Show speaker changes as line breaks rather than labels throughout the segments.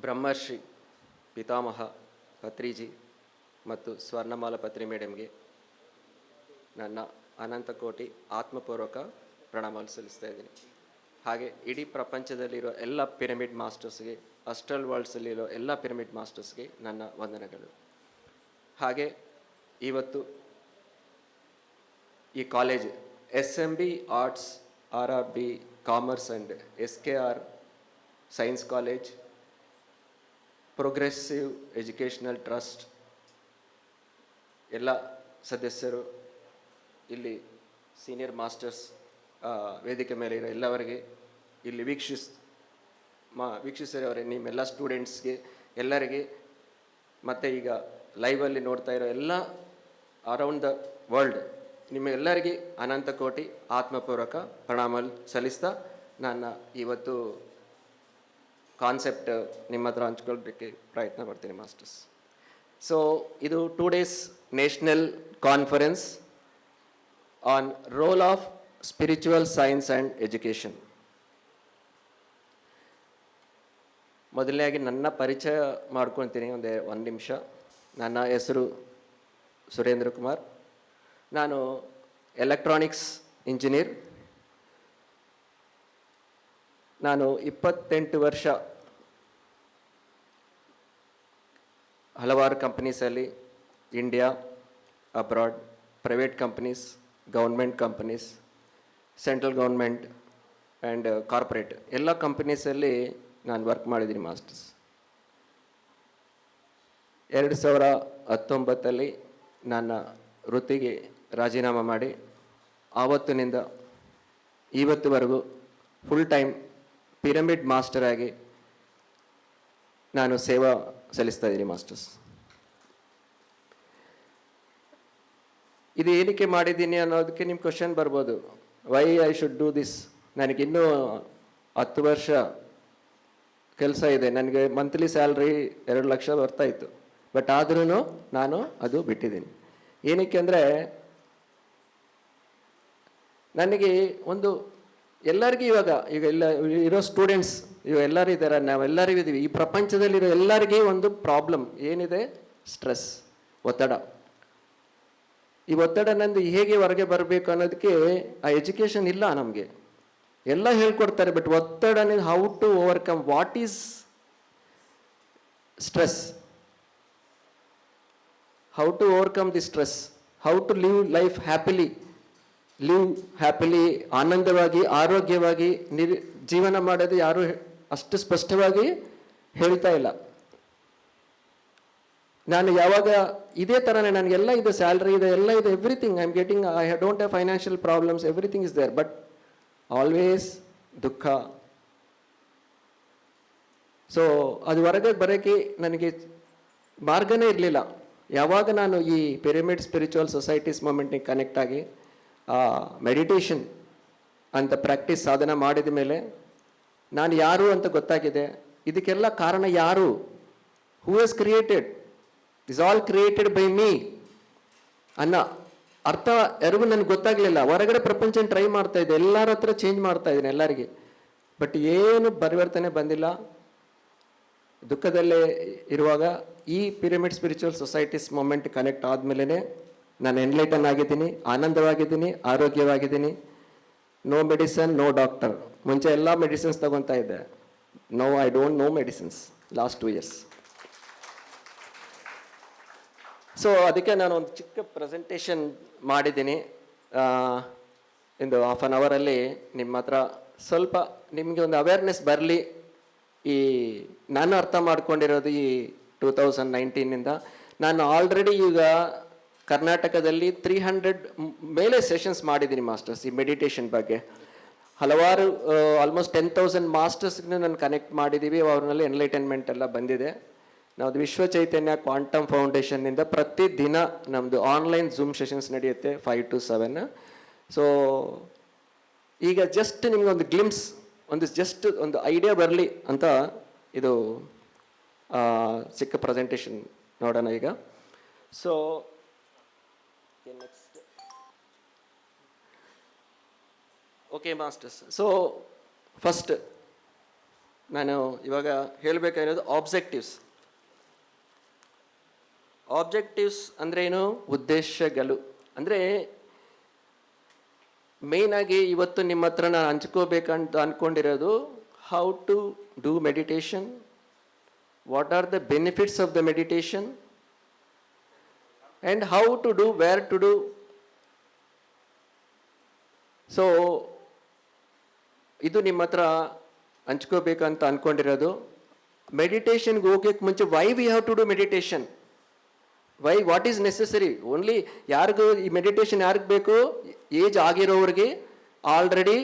ಬ್ರಹ್ಮರ್ಷಿ ಪಿತಾಮಹ ಪತ್ರಿಜಿ ಮತ್ತು ಸ್ವರ್ಣಮಾಲ ಪತ್ರಿ ಮೇಡಮ್ಗೆ ನನ್ನ ಅನಂತ ಕೋಟಿ ಆತ್ಮಪೂರ್ವಕ ಪ್ರಣಾಮಗಳು ಸಲ್ಲಿಸ್ತಾ ಇದ್ದೀನಿ. ಹಾಗೆ ಇಡೀ ಪ್ರಪಂಚದಲ್ಲಿರೋ ಎಲ್ಲ ಪಿರಮಿಡ್ ಮಾಸ್ಟರ್ಸ್ಗೆ, ಅಸ್ಟ್ರಲ್ ವರ್ಲ್ಡ್ಸಲ್ಲಿರೋ ಎಲ್ಲ ಪಿರಮಿಡ್ ಮಾಸ್ಟರ್ಸ್ಗೆ ನನ್ನ ವಂದನೆಗಳು. ಹಾಗೆ ಇವತ್ತು ಈ college SMB arts, RRB commerce and SKR science college, progressive educational trust ಎಲ್ಲ ಸದಸ್ಯರು, ಇಲ್ಲಿ ಸೀನಿಯರ್ ಮಾಸ್ಟರ್ಸ್, ವೇದಿಕೆ ಮೇಲೆ ಇರೋ ಎಲ್ಲವರಿಗೆ, ಇಲ್ಲಿ ವೀಕ್ಷಿಸಿರೋರೆ ನಿಮ್ಮೆಲ್ಲ ಸ್ಟೂಡೆಂಟ್ಸ್ಗೆ ಎಲ್ಲರಿಗೆ, ಮತ್ತು ಈಗ ಲೈವಲ್ಲಿ ನೋಡ್ತಾ ಇರೋ ಎಲ್ಲ ಅರೌಂಡ್ ದ ವರ್ಲ್ಡ್ ನಿಮ್ಮೆಲ್ಲರಿಗೆ ಅನಂತ ಕೋಟಿ ಆತ್ಮಪೂರ್ವಕ ಪ್ರಣಾಮ ಸಲ್ಲಿಸ್ತಾ ನನ್ನ ಇವತ್ತು ಕಾನ್ಸೆಪ್ಟ್ ನಿಮ್ಮ ಹತ್ರ ಹಂಚ್ಕೊಳ್ಳೋದಕ್ಕೆ ಪ್ರಯತ್ನ ಪಡ್ತೀನಿ ಮಾಸ್ಟರ್ಸ್. ಸೊ ಇದು 2 days national conference on roll of spiritual science and education. ಮೊದಲನೇದಾಗಿ ನನ್ನ ಪರಿಚಯ ಮಾಡ್ಕೊತೀನಿ ಒಂದು ನಿಮಿಷ. ನನ್ನ ಹೆಸರು ಸುರೇಂದ್ರ ಕುಮಾರ್. ನಾನು ಎಲೆಕ್ಟ್ರಾನಿಕ್ಸ್ ಇಂಜಿನಿಯರ್. ನಾನು 28 ವರ್ಷ ಹಲವಾರು ಕಂಪನೀಸಲ್ಲಿ, India, abroad, private companies, government companies, central government and corporate ಎಲ್ಲ ಕಂಪನೀಸಲ್ಲಿ ನಾನು ವರ್ಕ್ ಮಾಡಿದ್ದೀನಿ ಮಾಸ್ಟರ್ಸ್. 2019 ನನ್ನ ವೃತ್ತಿಗೆ ರಾಜೀನಾಮೆ ಮಾಡಿ ಆವತ್ತಿನಿಂದ ಇವತ್ತುವರೆಗೂ ಫುಲ್ ಟೈಮ್ ಪಿರಮಿಡ್ ಮಾಸ್ಟರ್ ಆಗಿ ನಾನು ಸೇವಾ ಸಲ್ಲಿಸ್ತಾ ಇದ್ದೀನಿ ಮಾಸ್ಟರ್ಸ್. ಇದು ಏನಕ್ಕೆ ಮಾಡಿದ್ದೀನಿ ಅನ್ನೋದಕ್ಕೆ ನಿಮ್ಮ ಕ್ವಶನ್ ಬರ್ಬೋದು, why I should do this. ನನಗಿನ್ನೂ 10 ವರ್ಷ ಕೆಲಸ ಇದೆ. ನನಗೆ ಮಂತ್ಲಿ ಸ್ಯಾಲ್ರಿ 2 ಲಕ್ಷ ಬರ್ತಾಯಿತ್ತು. ಬಟ್ ಆದ್ರೂ ನಾನು ಅದು ಬಿಟ್ಟಿದ್ದೀನಿ. ಏನಕ್ಕೆ ಅಂದರೆ ನನಗೆ ಒಂದು ಎಲ್ಲರಿಗೂ ಈಗ ಎಲ್ಲ ಇರೋ ಸ್ಟೂಡೆಂಟ್ಸ್ ಇವಾಗ ಎಲ್ಲರೂ ಇದ್ದಾರೆ, ನಾವೆಲ್ಲರಿಗೂ ಇದ್ದೀವಿ. ಈ ಪ್ರಪಂಚದಲ್ಲಿರೋ ಎಲ್ಲರಿಗೂ ಒಂದು ಪ್ರಾಬ್ಲಮ್ ಏನಿದೆ, ಸ್ಟ್ರೆಸ್, ಒತ್ತಡ. ಈ ಒತ್ತಡ ನಂದು ಹೇಗೆ ಹೊರಗೆ ಬರಬೇಕು ಅನ್ನೋದಕ್ಕೆ ಆ ಎಜುಕೇಷನ್ ಇಲ್ಲ ನಮಗೆ. ಎಲ್ಲ ಹೇಳ್ಕೊಡ್ತಾರೆ, ಬಟ್ ಒತ್ತಡ how to overcome, what is stress, how to overcome the stress, how to live life happily, ಆನಂದವಾಗಿ, ಆರೋಗ್ಯವಾಗಿ ಜೀವನ ಮಾಡೋದು ಯಾರು ಅಷ್ಟು ಸ್ಪಷ್ಟವಾಗಿ ಹೇಳ್ತಾ ಇಲ್ಲ. ನಾನು ಯಾವಾಗ ಇದೇ ಥರನೇ ನನಗೆಲ್ಲ ಇದೆ, ಸ್ಯಾಲ್ರಿ ಇದೆ, ಎಲ್ಲ ಇದೆ, everything I am getting, I don't have financial problems, everything is there, but always ದುಃಖ. ಸೊ ಅದು ಹೊರಗೆ ಬರೋಕ್ಕೆ ನನಗೆ ಮಾರ್ಗನೇ ಇರಲಿಲ್ಲ. ಯಾವಾಗ ನಾನು ಈ ಪಿರಮಿಡ್ ಸ್ಪಿರಿಚುವಲ್ ಸೊಸೈಟೀಸ್ ಮೂಮೆಂಟಿಗೆ ಕನೆಕ್ಟ್ ಆಗಿ ಮೆಡಿಟೇಷನ್ ಅಂತ ಪ್ರಾಕ್ಟೀಸ್ ಸಾಧನ ಮಾಡಿದ ಮೇಲೆ ನಾನು ಯಾರು ಅಂತ ಗೊತ್ತಾಗಿದೆ. ಇದಕ್ಕೆಲ್ಲ ಕಾರಣ ಯಾರು, who has created, is all created by me ಅನ್ನೋ ಅರ್ಥ ಯಾರಿಗೂ ನನಗೆ ಗೊತ್ತಾಗಲಿಲ್ಲ. ಹೊರಗಡೆ ಪ್ರಪಂಚ ಟ್ರೈ ಮಾಡ್ತಾ ಇದ್ದೆ, ಎಲ್ಲರ ಹತ್ರ ಚೇಂಜ್ ಮಾಡ್ತಾ ಇದ್ದೀನಿ ಎಲ್ಲರಿಗೆ, ಬಟ್ ಏನು ಪರಿವರ್ತನೆ ಬಂದಿಲ್ಲ. ದುಃಖದಲ್ಲೇ ಇರುವಾಗ ಈ pyramid spiritual societies movement connect ಆದಮೇಲೆ ನಾನು ಎನ್ಲೈಟನ್ ಆಗಿದ್ದೀನಿ, ಆನಂದವಾಗಿದ್ದೀನಿ, ಆರೋಗ್ಯವಾಗಿದ್ದೀನಿ. No medicine, no doctor. ಮುಂಚೆ ಎಲ್ಲ ಮೆಡಿಸಿನ್ಸ್ ತಗೊತಾ ಇದ್ದೆ. No, I don't no medicines last 2 years. So ಅದಕ್ಕೆ ನಾನು ಒಂದು ಚಿಕ್ಕ ಪ್ರೆಸೆಂಟೇಷನ್ ಮಾಡಿದ್ದೀನಿ. ಒಂದು 1/2 hour ನಿಮ್ಮ ಹತ್ರ ಸ್ವಲ್ಪ ನಿಮಗೆ ಒಂದು ಅವೇರ್ನೆಸ್ ಬರಲಿ. ಈ ನಾನು ಅರ್ಥ ಮಾಡ್ಕೊಂಡಿರೋದು ಈ 2019 ನಾನು ಆಲ್ರೆಡಿ ಈಗ ಕರ್ನಾಟಕದಲ್ಲಿ 300 ಮೇಲೆ ಸೆಷನ್ಸ್ ಮಾಡಿದ್ದೀನಿ ಮಾಸ್ಟರ್ಸ್ ಈ ಮೆಡಿಟೇಷನ್ ಬಗ್ಗೆ. ಹಲವಾರು ಆಲ್ಮೋಸ್ಟ್ 10,000 ಮಾಸ್ಟರ್ಸ್ಗೆ ನಾನು ಕನೆಕ್ಟ್ ಮಾಡಿದ್ದೀವಿ. ಅವ್ರನ್ನೆಲ್ಲ ಎನ್ಲೈಟನ್ಮೆಂಟ್ ಎಲ್ಲ ಬಂದಿದೆ. ನಾವು ವಿಶ್ವ ಚೈತನ್ಯ ಕ್ವಾಂಟಮ್ ಫೌಂಡೇಶನ್ನಿಂದ ಪ್ರತಿದಿನ ನಮ್ಮದು ಆನ್ಲೈನ್ ಝೂಮ್ ಸೆಷನ್ಸ್ ನಡೆಯುತ್ತೆ 5 to 7. ಸೊ ಈಗ ಜಸ್ಟ್ ನಿಮ್ಗೆ ಒಂದು ಗ್ಲಿಮ್ಸ್, ಒಂದು ಐಡಿಯಾ ಬರಲಿ ಅಂತ ಇದು ಚಿಕ್ಕ ಪ್ರೆಸೆಂಟೇಷನ್ ನೋಡೋಣ ಈಗ. So next okay masters. So first ನಾನು ಇವಾಗ ಹೇಳಬೇಕಾಗಿರೋದು ಆಬ್ಜೆಕ್ಟಿವ್ಸ್ ಅಂದರೆ ಏನು, ಉದ್ದೇಶಗಳು. ಅಂದರೆ ಮೇಯ್ನಾಗಿ ಇವತ್ತು ನಿಮ್ಮ ಹತ್ರ ನಾನು ಹಂಚ್ಕೋಬೇಕಂತ ಅಂದ್ಕೊಂಡಿರೋದು how to do meditation, what are the benefits of the meditation, and how to do, where to do. So ಇದು ನಿಮ್ಮ ಹತ್ರ ಹಂಚ್ಕೋಬೇಕಂತ ಅಂದ್ಕೊಂಡಿರೋದು. ಮೆಡಿಟೇಷನ್ಗೆ ಹೋಗೋಕ್ಕೆ ಮುಂಚೆ why we have to do meditation, what is necessary. Only ಯಾರಿಗೂ ಈ ಮೆಡಿಟೇಷನ್ ಯಾರಿಗೆ ಬೇಕು, ಏಜ್ ಆಗಿರೋರಿಗೆ, ಆಲ್ರೆಡಿ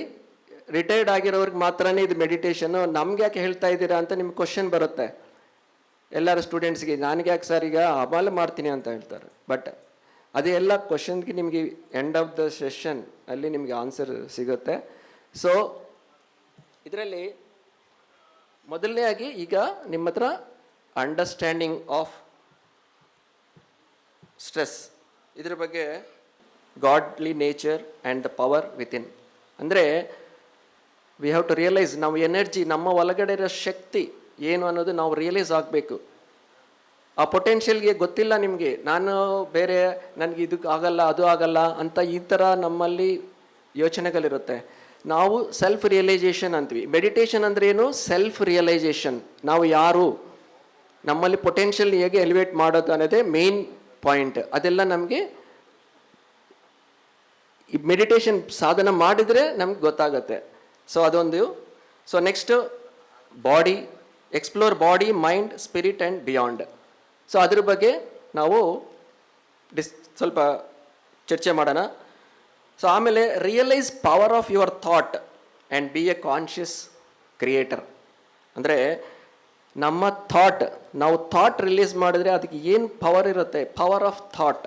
ರಿಟೈರ್ಡ್ ಆಗಿರೋರಿಗೆ ಮಾತ್ರನೇ ಇದು ಮೆಡಿಟೇಷನ್ನು. ನಮ್ಗೆ ಯಾಕೆ ಹೇಳ್ತಾ ಇದ್ದೀರಾ ಅಂತ ನಿಮ್ಗೆ ಕ್ವಶನ್ ಬರುತ್ತೆ ಎಲ್ಲರ ಸ್ಟೂಡೆಂಟ್ಸ್ಗೆ. ನನಗೆ ಯಾಕೆ ಸರ್ ಈಗ ಅಮಲು ಮಾಡ್ತೀನಿ ಅಂತ ಹೇಳ್ತಾರೆ. ಬಟ್ ಅದೇ ಎಲ್ಲ ಕ್ವಶನ್ಗೆ ನಿಮಗೆ ಎಂಡ್ ಆಫ್ ದ ಸೆಷನ್ ಅಲ್ಲಿ ನಿಮಗೆ ಆನ್ಸರ್ ಸಿಗುತ್ತೆ. ಸೊ ಇದರಲ್ಲಿ ಮೊದಲನೇ ಆಗಿ ಈಗ ನಿಮ್ಮ ಹತ್ರ ಅಂಡರ್ಸ್ಟ್ಯಾಂಡಿಂಗ್ ಆಫ್ ಸ್ಟ್ರೆಸ್, ಇದ್ರ ಬಗ್ಗೆ godly nature and the power within. ಅಂದರೆ ವಿ ಹ್ಯಾವ್ ಟು ರಿಯಲೈಸ್ ನಾವು ಎನರ್ಜಿ, ನಮ್ಮ ಒಳಗಡೆ ಇರೋ ಶಕ್ತಿ ಏನು ಅನ್ನೋದು ನಾವು ರಿಯಲೈಸ್ ಆಗಬೇಕು. ಆ ಪೊಟೆನ್ಷಿಯಲ್ಗೆ ಗೊತ್ತಿಲ್ಲ ನಿಮಗೆ, ನಾನು ಬೇರೆ, ನನಗೆ ಇದಕ್ಕೆ ಆಗಲ್ಲ ಅದು ಆಗಲ್ಲ ಅಂತ ಈ ಥರ ನಮ್ಮಲ್ಲಿ ಯೋಚನೆಗಳಿರುತ್ತೆ. ನಾವು ಸೆಲ್ಫ್ ರಿಯಲೈಸೇಷನ್ ಅಂತೀವಿ. ಮೆಡಿಟೇಷನ್ ಅಂದರೆ ಏನು, ಸೆಲ್ಫ್ ರಿಯಲೈಸೇಷನ್. ನಾವು ಯಾರು, ನಮ್ಮಲ್ಲಿ ಪೊಟೆನ್ಷಿಯಲ್ ಹೇಗೆ ಎಲಿವೇಟ್ ಮಾಡೋದು ಅನ್ನೋದೇ ಮೇನ್ ಪಾಯಿಂಟ್. ಅದೆಲ್ಲ ನಮಗೆ ಈ ಮೆಡಿಟೇಷನ್ ಸಾಧನ ಮಾಡಿದರೆ ನಮ್ಗೆ ಗೊತ್ತಾಗುತ್ತೆ. ಸೊ ಅದೊಂದು. So next body, explore body, mind, spirit and beyond. So ಅದ್ರ ಬಗ್ಗೆ ನಾವು ಸ್ವಲ್ಪ ಚರ್ಚೆ ಮಾಡೋಣ. ಸೊ ಆಮೇಲೆ realise power of your thought and be a conscious creator. ಅಂದರೆ ನಮ್ಮ ಥಾಟ್, ನಾವು ಥಾಟ್ ರಿಲೀಸ್ ಮಾಡಿದ್ರೆ ಅದಕ್ಕೆ ಏನು ಪವರ್ ಇರುತ್ತೆ, ಪವರ್ ಆಫ್ ಥಾಟ್.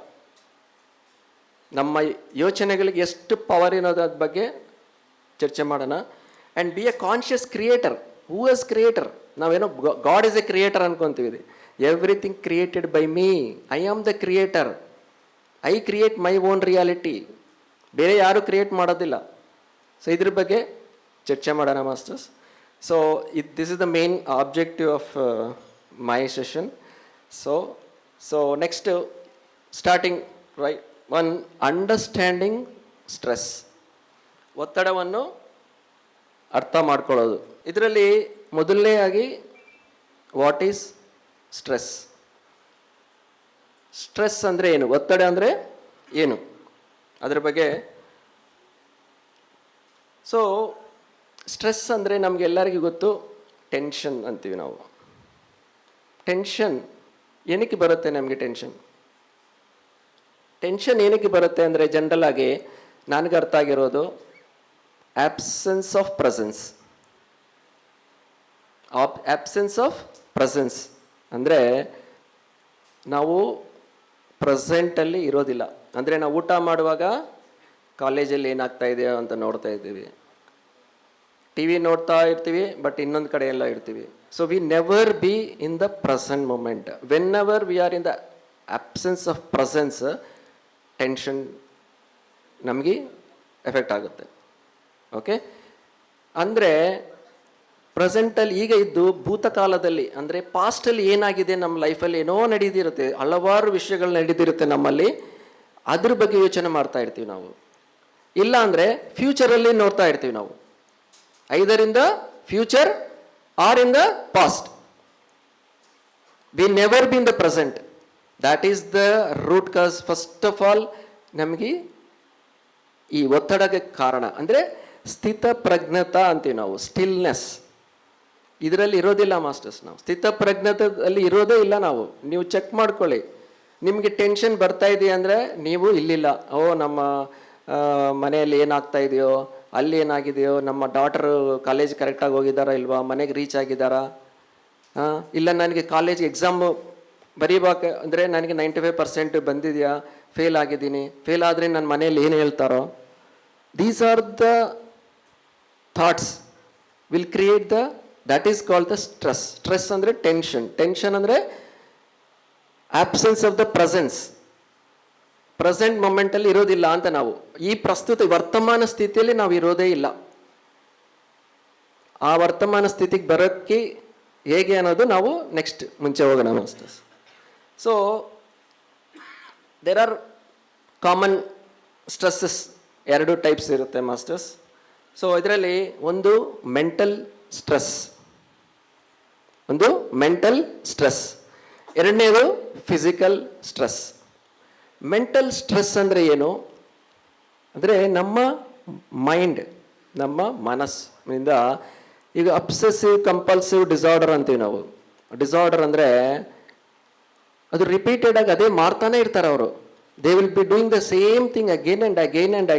ನಮ್ಮ ಯೋಚನೆಗಳಿಗೆ ಎಷ್ಟು ಪವರ್ ಇರೋದ್ರ ಬಗ್ಗೆ ಚರ್ಚೆ ಮಾಡೋಣ. And be a conscious creator. Who is creator? ನಾವೇನೋ ಗಾಡ್ ಇಸ್ ಎ ಕ್ರಿಯೇಟರ್ ಅನ್ಕೊತೀವಿ. Everything created by me, I am the creator, I create my own reality. ಬೇರೆ ಯಾರೂ ಕ್ರಿಯೇಟ್ ಮಾಡೋದಿಲ್ಲ. ಸೊ ಇದ್ರ ಬಗ್ಗೆ ಚರ್ಚೆ ಮಾಡೋಣ masters. So this is the main objective of my session. So next starting right one, understanding stress. ಒತ್ತಡವನ್ನು ಅರ್ಥ ಮಾಡ್ಕೊಳ್ಳೋದು. ಇದರಲ್ಲಿ ಮೊದಲನೇ ಆಗಿ ವಾಟ್ ಈಸ್ ಸ್ಟ್ರೆಸ್. ಸ್ಟ್ರೆಸ್ ಅಂದರೆ ಏನು, ಒತ್ತಡ ಅಂದರೆ ಏನು, ಅದರ ಬಗ್ಗೆ. ಸೊ ಸ್ಟ್ರೆಸ್ ಅಂದರೆ ನಮಗೆಲ್ಲರಿಗೂ ಗೊತ್ತು, ಟೆನ್ಷನ್ ಅಂತೀವಿ ನಾವು. ಟೆನ್ಷನ್ ಏನಕ್ಕೆ ಬರುತ್ತೆ ನಮಗೆ? ಟೆನ್ಷನ್ ಏನಕ್ಕೆ ಬರುತ್ತೆ ಅಂದರೆ ಜನರಲ್ ಆಗಿ ನನಗೆ ಅರ್ಥ ಆಗಿರೋದು absence of presence. Absence of presence ಅಂದರೆ ನಾವು ಪ್ರೆಸೆಂಟಲ್ಲಿ ಇರೋದಿಲ್ಲ. ಅಂದರೆ ನಾವು ಊಟ ಮಾಡುವಾಗ ಕಾಲೇಜಲ್ಲಿ ಏನಾಗ್ತಾ ಇದೆಯೋ ಅಂತ ನೋಡ್ತಾ ಇದ್ದೀವಿ, ಟಿ ವಿ ನೋಡ್ತಾ ಇರ್ತೀವಿ, ಬಟ್ ಇನ್ನೊಂದು ಕಡೆ ಎಲ್ಲ ಇರ್ತೀವಿ. So we never be in the present moment. Whenever we are in the absence of presence, tension ನಮಗೆ ಎಫೆಕ್ಟ್ ಆಗುತ್ತೆ. ಓಕೆ, ಅಂದರೆ ಪ್ರೆಸೆಂಟಲ್ಲಿ ಈಗ ಇದ್ದು ಭೂತಕಾಲದಲ್ಲಿ ಅಂದರೆ ಪಾಸ್ಟಲ್ಲಿ ಏನಾಗಿದೆ ನಮ್ಮ ಲೈಫಲ್ಲಿ, ಏನೋ ನಡೀತಿರುತ್ತೆ, ಹಲವಾರು ವಿಷಯಗಳು ನಡೀತಿರುತ್ತೆ ನಮ್ಮಲ್ಲಿ, ಅದ್ರ ಬಗ್ಗೆ ಯೋಚನೆ ಮಾಡ್ತಾ ಇರ್ತೀವಿ ನಾವು. ಇಲ್ಲ ಅಂದರೆ ಫ್ಯೂಚರಲ್ಲಿ ನೋಡ್ತಾ ಇರ್ತೀವಿ ನಾವು, either in the future or in the past. We never be in the present. That is the root cause. First of all ನಮಗೆ ಈ ಒತ್ತಡಕ್ಕೆ ಕಾರಣ ಅಂದರೆ ಸ್ಥಿತಪ್ರಜ್ಞತಾ ಅಂತೀವಿ ನಾವು, ಸ್ಟಿಲ್ನೆಸ್. ಇದರಲ್ಲಿ ಇರೋದಿಲ್ಲ ಮಾಸ್ಟರ್ಸ್. ನಾವು ಸ್ಥಿತಪ್ರಜ್ಞತದಲ್ಲಿ ಇರೋದೇ ಇಲ್ಲ ನಾವು. ನೀವು ಚೆಕ್ ಮಾಡ್ಕೊಳ್ಳಿ, ನಿಮಗೆ ಟೆನ್ಷನ್ ಬರ್ತಾ ಇದೆಯಾ ಅಂದರೆ ನೀವು ಇಲ್ಲಿಲ್ಲ. ಓ ನಮ್ಮ ಮನೆಯಲ್ಲಿ ಏನಾಗ್ತಾ ಇದೆಯೋ, ಅಲ್ಲಿ ಏನಾಗಿದೆಯೋ, ನಮ್ಮ ಡಾಟರು ಕಾಲೇಜ್ ಕರೆಕ್ಟಾಗಿ ಹೋಗಿದ್ದಾರಾ ಇಲ್ವಾ, ಮನೆಗೆ ರೀಚ್ ಆಗಿದ್ದಾರಾ, ಇಲ್ಲ ನನಗೆ ಕಾಲೇಜ್ ಎಕ್ಸಾಮು ಬರೀಬೇಕು ಅಂದರೆ ನನಗೆ 95% ಬಂದಿದೆಯಾ, ಫೇಲ್ ಆಗಿದ್ದೀನಿ, ಫೇಲ್ ಆದರೆ ನನ್ನ ಮನೇಲಿ ಏನು ಹೇಳ್ತಾರೋ. These are the thoughts will create that is called the stress. Stress ಅಂದರೆ ಟೆನ್ಷನ್ ಅಂದರೆ ಆಬ್ಸೆನ್ಸ್ ಆಫ್ ದ ಪ್ರೆಸೆಂಟ್ ಮೊಮೆಂಟಲ್ಲಿ ಇರೋದಿಲ್ಲ ಅಂತ. ನಾವು ಈ ಪ್ರಸ್ತುತ ವರ್ತಮಾನ ಸ್ಥಿತಿಯಲ್ಲಿ ನಾವು ಇರೋದೇ ಇಲ್ಲ. ಆ ವರ್ತಮಾನ ಸ್ಥಿತಿಗೆ ಬರೋಕ್ಕೆ ಹೇಗೆ ಅನ್ನೋದು ನಾವು ನೆಕ್ಸ್ಟ್ ಮುಂಚೆ ಹೋಗೋಣ masters. So there are common stresses, 2 types ಇರುತ್ತೆ ಮಾಸ್ಟರ್ಸ್. ಸೊ ಇದರಲ್ಲಿ ಒಂದು ಮೆಂಟಲ್ ಸ್ಟ್ರೆಸ್, ಎರಡನೇದು ಫಿಸಿಕಲ್ ಸ್ಟ್ರೆಸ್. ಮೆಂಟಲ್ ಸ್ಟ್ರೆಸ್ ಅಂದರೆ ಏನು ಅಂದರೆ ನಮ್ಮ ಮೈಂಡ್, ನಮ್ಮ ಮನಸ್ಸಿನಿಂದ, ಈಗ ಅಬ್ಸೆಸಿವ್ ಕಂಪಲ್ಸಿವ್ ಡಿಸಾರ್ಡರ್ ಅಂತೀವಿ ನಾವು. ಡಿಸಾರ್ಡರ್ ಅಂದರೆ ಅದು ರಿಪೀಟೆಡ್ ಆಗಿ ಅದೇ ಮಾಡ್ತಾನೆ ಇರ್ತಾರೆ ಅವರು. They will be doing the same thing again and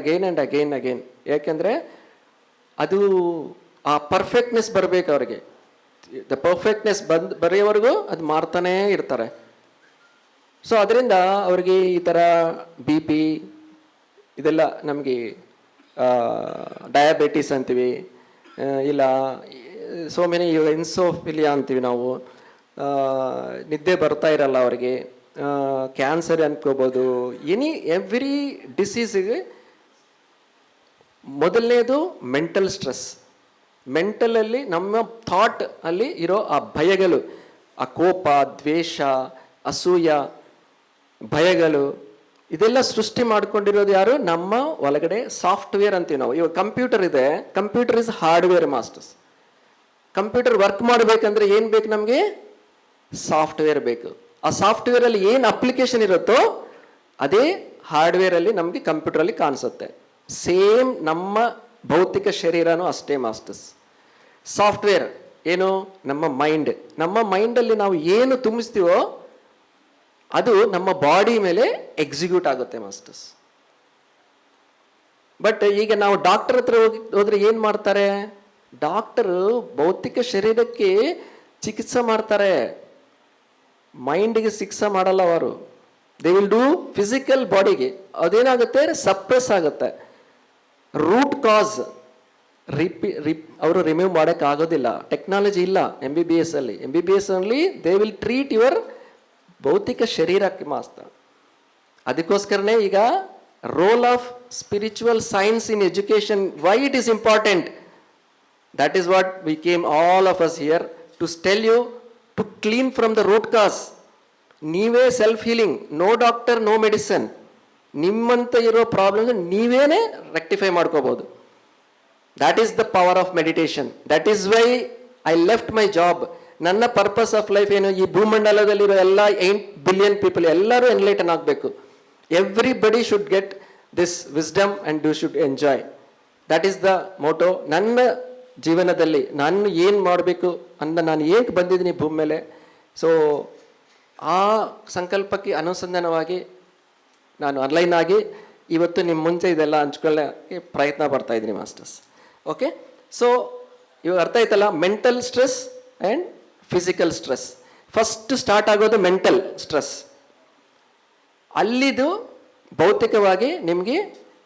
again. ಯಾಕೆಂದರೆ ಅದು ಆ ಪರ್ಫೆಕ್ಟ್ನೆಸ್ ಬರಬೇಕು ಅವರಿಗೆ. ದ ಪರ್ಫೆಕ್ಟ್ನೆಸ್ ಬರೆಯೋವರೆಗೂ ಅದು ಮಾಡ್ತಾನೇ ಇರ್ತಾರೆ. ಸೊ ಅದರಿಂದ ಅವ್ರಿಗೆ ಈ ಥರ BP ಇದೆಲ್ಲ, ನಮಗೆ ಡಯಾಬಿಟೀಸ್ ಅಂತೀವಿ, ಇಲ್ಲ ಸೋ ಮೆನಿ, ಇವಾಗ ಇನ್ಸೋಫಿಲಿಯಾ ಅಂತೀವಿ ನಾವು. ನಿದ್ದೆ ಬರ್ತಾ ಇರಲ್ಲ ಅವರಿಗೆ, ಕ್ಯಾನ್ಸರ್ ಅನ್ಕೋಬೋದು, ಎವ್ರಿ ಡಿಸೀಸಿಗೆ ಮೊದಲನೇದು ಮೆಂಟಲ್ ಸ್ಟ್ರೆಸ್. ಮೆಂಟಲಲ್ಲಿ ನಮ್ಮ ಥಾಟ್ ಅಲ್ಲಿ ಇರೋ ಆ ಭಯಗಳು, ಆ ಕೋಪ, ದ್ವೇಷ, ಅಸೂಯ, ಭಯಗಳು, ಇದೆಲ್ಲ ಸೃಷ್ಟಿ ಮಾಡ್ಕೊಂಡಿರೋದು ಯಾರು? ನಮ್ಮ ಒಳಗಡೆ ಸಾಫ್ಟ್ವೇರ್ ಅಂತೀವಿ ನಾವು. ಇವಾಗ ಕಂಪ್ಯೂಟರ್ ಇದೆ, computer is hardware masters. Computer work ಮಾಡಬೇಕಂದ್ರೆ ಏನು ಬೇಕು ನಮಗೆ? ಸಾಫ್ಟ್ವೇರ್ ಬೇಕು. ಆ ಸಾಫ್ಟ್ವೇರಲ್ಲಿ ಏನು ಅಪ್ಲಿಕೇಶನ್ ಇರುತ್ತೋ ಅದೇ ಹಾರ್ಡ್ವೇರಲ್ಲಿ ನಮಗೆ ಕಂಪ್ಯೂಟರಲ್ಲಿ ಕಾಣಿಸುತ್ತೆ. ಸೇಮ್ ನಮ್ಮ ಭೌತಿಕ ಶರೀರನೂ ಅಷ್ಟೇ ಮಾಸ್ಟರ್ಸ್. ಸಾಫ್ಟ್ವೇರ್ ಏನು? ನಮ್ಮ ಮೈಂಡ್. ನಮ್ಮ ಮೈಂಡಲ್ಲಿ ನಾವು ಏನು ತುಂಬಿಸ್ತೀವೋ ಅದು ನಮ್ಮ ಬಾಡಿ ಮೇಲೆ ಎಕ್ಸಿಕ್ಯೂಟ್ ಆಗುತ್ತೆ ಮಾಸ್ಟರ್ಸ್. ಬಟ್ ಈಗ ನಾವು ಡಾಕ್ಟರ್ ಹತ್ರ ಹೋದ್ರೆ ಏನು ಮಾಡ್ತಾರೆ? ಡಾಕ್ಟರು ಭೌತಿಕ ಶರೀರಕ್ಕೆ ಚಿಕಿತ್ಸೆ ಮಾಡ್ತಾರೆ, ಮೈಂಡಿಗೆ ಚಿಕಿತ್ಸೆ ಮಾಡಲ್ಲ ಅವರು. ದೇ ವಿಲ್ ಡೂ ಫಿಸಿಕಲ್ ಬಾಡಿಗೆ. ಅದೇನಾಗುತ್ತೆ? ಸಪ್ರೆಸ್ ಆಗುತ್ತೆ. ರೂಟ್ ಕಾಸ್ ಅವರು ರಿಮೂವ್ ಮಾಡೋಕ್ಕಾಗೋದಿಲ್ಲ. ಟೆಕ್ನಾಲಜಿ ಇಲ್ಲ MBBS ಅಲ್ಲಿ. MBBS ಅಲ್ಲಿ ದೇ ವಿಲ್ ಟ್ರೀಟ್ ಯುವರ್ ಭೌತಿಕ ಶರೀರಕ್ಕೆ ಮಾತ್ರ. ಅದಕ್ಕೋಸ್ಕರನೇ ಈಗ role of spiritual science in education, why it is important. That is what we came all of us here to tell you to clean from the root cause. ನೀವೇ self healing, no doctor, no medicine. ನಿಮ್ಮಂತ ಇರೋ problem ನೀವೇನೇ rectify ಮಾಡ್ಕೋಬಹುದು. That is the power of meditation. That is why I left my job. ನನ್ನ purpose of life ಏನು? ಈ ಭೂಮಂಡಲದಲ್ಲಿರೋ ಎಲ್ಲ 8 ಬಿಲಿಯನ್ ಪೀಪಲ್ ಎಲ್ಲರೂ ಎನ್ಲೈಟನ್ ಆಗಬೇಕು. Everybody should get this wisdom and you should enjoy. That is the motto. ನನ್ನ ಜೀವನದಲ್ಲಿ ನಾನು ಏನು ಮಾಡಬೇಕು ನಾನು ಏಕೆ ಬಂದಿದ್ದೀನಿ ಭೂಮಿ ಮೇಲೆ. ಸೊ ಆ ಸಂಕಲ್ಪಕ್ಕೆ ಅನುಸಂಧಾನವಾಗಿ ನಾನು ಆನ್ಲೈನ್ ಆಗಿ ಇವತ್ತು ನಿಮ್ಮ ಮುಂಚೆ ಇದೆಲ್ಲ ಹಂಚ್ಕೊಳ್ಳೋಕ್ಕೆ ಪ್ರಯತ್ನ ಪಡ್ತಾ ಇದ್ದೀನಿ ಮಾಸ್ಟರ್ಸ್. ಓಕೆ, ಸೊ ಇವಾಗ ಅರ್ಥ ಆಯ್ತಲ್ಲ, mental stress and physical stress. First start ಆಗೋದು ಮೆಂಟಲ್ ಸ್ಟ್ರೆಸ್. ಅಲ್ಲಿದು ಭೌತಿಕವಾಗಿ ನಿಮಗೆ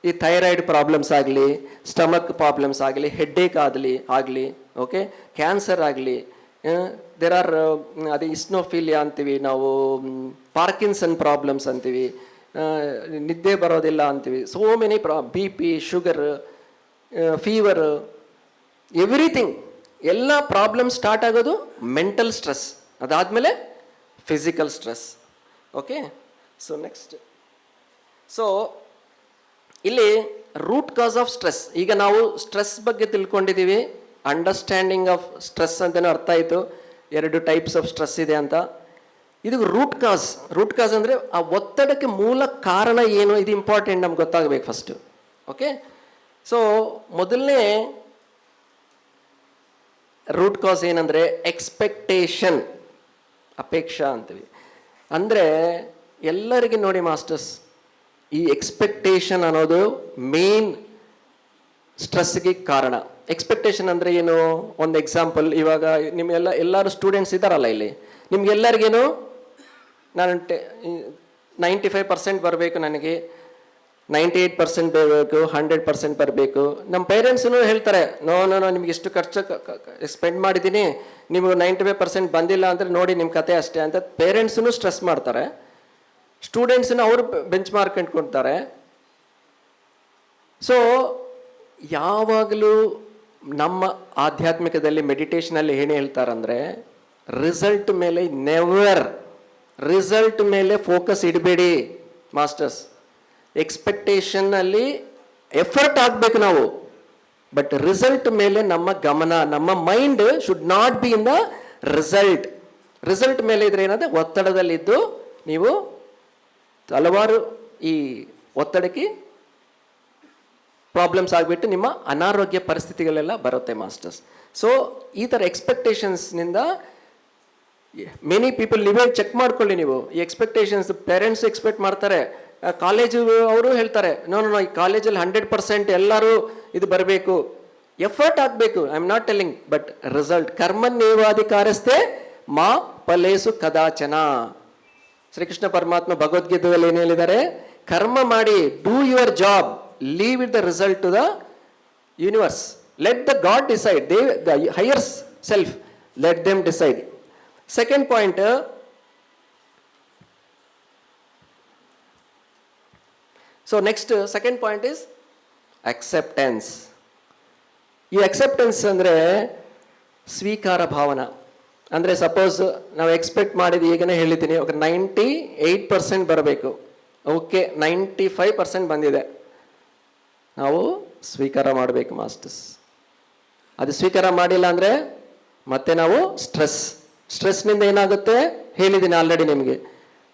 ಈ ಥೈರಾಯ್ಡ್ ಪ್ರಾಬ್ಲಮ್ಸ್ ಆಗಲಿ, ಸ್ಟಮಕ್ ಪ್ರಾಬ್ಲಮ್ಸ್ ಆಗಲಿ, ಹೆಡ್ಡೇಕ್ ಆಗಲಿ, ಓಕೆ, ಕ್ಯಾನ್ಸರ್ ಆಗಲಿ, ದೇರ್ ಆರ್ ಅದೇ ಇಸ್ನೋಫಿಲಿಯಾ ಅಂತೀವಿ ನಾವು, ಪಾರ್ಕಿನ್ಸನ್ ಪ್ರಾಬ್ಲಮ್ಸ್ ಅಂತೀವಿ, ನಿದ್ದೆ ಬರೋದಿಲ್ಲ ಅಂತೀವಿ, so many BP, sugar, fever, everything, ಎಲ್ಲ ಪ್ರಾಬ್ಲಮ್ ಸ್ಟಾರ್ಟ್ ಆಗೋದು ಮೆಂಟಲ್ ಸ್ಟ್ರೆಸ್. ಅದಾದಮೇಲೆ physical stress. Okay, so next, so ಇಲ್ಲಿ ರೂಟ್ ಕಾಸ್ ಆಫ್ ಸ್ಟ್ರೆಸ್. ಈಗ ನಾವು ಸ್ಟ್ರೆಸ್ ಬಗ್ಗೆ ತಿಳ್ಕೊಂಡಿದ್ದೀವಿ, ಅಂಡರ್ಸ್ಟ್ಯಾಂಡಿಂಗ್ ಆಫ್ ಸ್ಟ್ರೆಸ್ ಅಂತಲೂ ಅರ್ಥ ಆಯಿತು. 2 ಟೈಪ್ಸ್ ಆಫ್ ಸ್ಟ್ರೆಸ್ ಇದೆ ಅಂತ. ಇದು ರೂಟ್ ಕಾಸ್ ಅಂದರೆ ಆ ಒತ್ತಡಕ್ಕೆ ಮೂಲ ಕಾರಣ ಏನು, ಇದು ಇಂಪಾರ್ಟೆಂಟ್, ನಮ್ಗೆ ಗೊತ್ತಾಗಬೇಕು ಫಸ್ಟು. ಓಕೆ, ಸೊ ಮೊದಲನೇ ರೂಟ್ ಕಾಸ್ ಏನಂದರೆ ಎಕ್ಸ್ಪೆಕ್ಟೇಷನ್, ಅಪೇಕ್ಷಾ ಅಂತೀವಿ. ಅಂದರೆ ಎಲ್ಲರಿಗೆ ನೋಡಿ ಮಾಸ್ಟರ್ಸ್, ಈ ಎಕ್ಸ್ಪೆಕ್ಟೇಷನ್ ಅನ್ನೋದು ಮೇನ್ ಸ್ಟ್ರೆಸ್ಗೆ ಕಾರಣ. ಎಕ್ಸ್ಪೆಕ್ಟೇಷನ್ ಅಂದರೆ ಏನು? ಒಂದು ಎಕ್ಸಾಂಪಲ್, ಇವಾಗ ಎಲ್ಲರೂ ಸ್ಟೂಡೆಂಟ್ಸ್ ಇದ್ದಾರಲ್ಲ ಇಲ್ಲಿ, ನಿಮ್ಗೆಲ್ಲರಿಗೇನು ನಾನು 95% ಬರಬೇಕು, ನನಗೆ 98% ಬರಬೇಕು, 100% ಬರಬೇಕು. ನಮ್ಮ ಪೇರೆಂಟ್ಸೂ ಹೇಳ್ತಾರೆ, ನೋ ನಿಮ್ಗೆ ಇಷ್ಟು ಖರ್ಚು ಸ್ಪೆಂಡ್ ಮಾಡಿದ್ದೀನಿ, ನಿಮಗೆ 95% ಬಂದಿಲ್ಲ ಅಂದರೆ ನೋಡಿ ನಿಮ್ಮ ಕತೆ ಅಷ್ಟೇ ಅಂತ ಪೇರೆಂಟ್ಸೂ ಸ್ಟ್ರೆಸ್ ಮಾಡ್ತಾರೆ. ಸ್ಟೂಡೆಂಟ್ಸನ್ನು ಅವರು ಬೆಂಚ್ ಮಾರ್ಕ್ ಇಟ್ಕೊಳ್ತಾರೆ. ಸೊ ಯಾವಾಗಲೂ ನಮ್ಮ ಆಧ್ಯಾತ್ಮಿಕದಲ್ಲಿ ಮೆಡಿಟೇಷನಲ್ಲಿ ಏನು ಹೇಳ್ತಾರಂದರೆ, ರಿಸಲ್ಟ್ ಮೇಲೆ ರಿಸಲ್ಟ್ ಮೇಲೆ ಫೋಕಸ್ ಇಡಬೇಡಿ ಮಾಸ್ಟರ್ಸ್. ಎಕ್ಸ್ಪೆಕ್ಟೇಷನ್ನಲ್ಲಿ ಎಫರ್ಟ್ ಆಗಬೇಕು ನಾವು, ಬಟ್ ರಿಸಲ್ಟ್ ಮೇಲೆ ನಮ್ಮ ಗಮನ, ನಮ್ಮ mind should not be in the result ಮೇಲೆ ಇದ್ರೆ ಏನಾದರೆ ಒತ್ತಡದಲ್ಲಿದ್ದು ನೀವು ಹಲವಾರು ಈ ಒತ್ತಡಕ್ಕೆ ಪ್ರಾಬ್ಲಮ್ಸ್ ಆಗಿಬಿಟ್ಟು ನಿಮ್ಮ ಅನಾರೋಗ್ಯ ಪರಿಸ್ಥಿತಿಗಳೆಲ್ಲ ಬರುತ್ತೆ ಮಾಸ್ಟರ್ಸ್. ಸೊ ಈ ಥರ ಎಕ್ಸ್ಪೆಕ್ಟೇಷನ್ಸ್ನಿಂದ ಮೆನಿ ಪೀಪಲ್ ನೀವೇ ಚೆಕ್ ಮಾಡ್ಕೊಳ್ಳಿ. ನೀವು ಈ ಎಕ್ಸ್ಪೆಕ್ಟೇಷನ್ಸ್ ಪೇರೆಂಟ್ಸ್ ಎಕ್ಸ್ಪೆಕ್ಟ್ ಮಾಡ್ತಾರೆ, ಕಾಲೇಜು ಅವರು ಹೇಳ್ತಾರೆ ನೋ ಈ ಕಾಲೇಜಲ್ಲಿ 100% ಎಲ್ಲರೂ ಇದು ಬರಬೇಕು, ಎಫರ್ಟ್ ಆಗಬೇಕು. I am not telling, but result ಕರ್ಮನ್ನೇವಾಧಿಕಾರಸ್ಥೆ ಮಾ ಫಲೇಸು ಕದಾಚನ. ಶ್ರೀಕೃಷ್ಣ ಪರಮಾತ್ಮ ಭಗವದ್ಗೀತೆಯಲ್ಲಿ ಏನು ಹೇಳಿದ್ದಾರೆ? ಕರ್ಮ ಮಾಡಿ, do your job, leave it the result to the universe. Let the God decide. The higher self, let them decide. Second point, so next second point is acceptance. ಈ acceptance ಅಂದರೆ ಸ್ವೀಕಾರ ಭಾವನ. ಅಂದರೆ ಸಪೋಸ್ ನಾವು ಎಕ್ಸ್ಪೆಕ್ಟ್ ಮಾಡಿದ, ಈಗನೇ ಹೇಳಿದ್ದೀನಿ, ఒక 98% ಬರಬೇಕು, okay 95% ಬಂದಿದೆ, ನಾವು ಸ್ವೀಕಾರ ಮಾಡಬೇಕು ಮಾಸ್ಟರ್ಸ್. ಅದು ಸ್ವೀಕಾರ ಮಾಡಿಲ್ಲ ಅಂದರೆ ಮತ್ತೆ ನಾವು ಸ್ಟ್ರೆಸ್ನಿಂದ ಏನಾಗುತ್ತೆ ಹೇಳಿದ್ದೀನಿ ಆಲ್ರೆಡಿ ನಿಮಗೆ.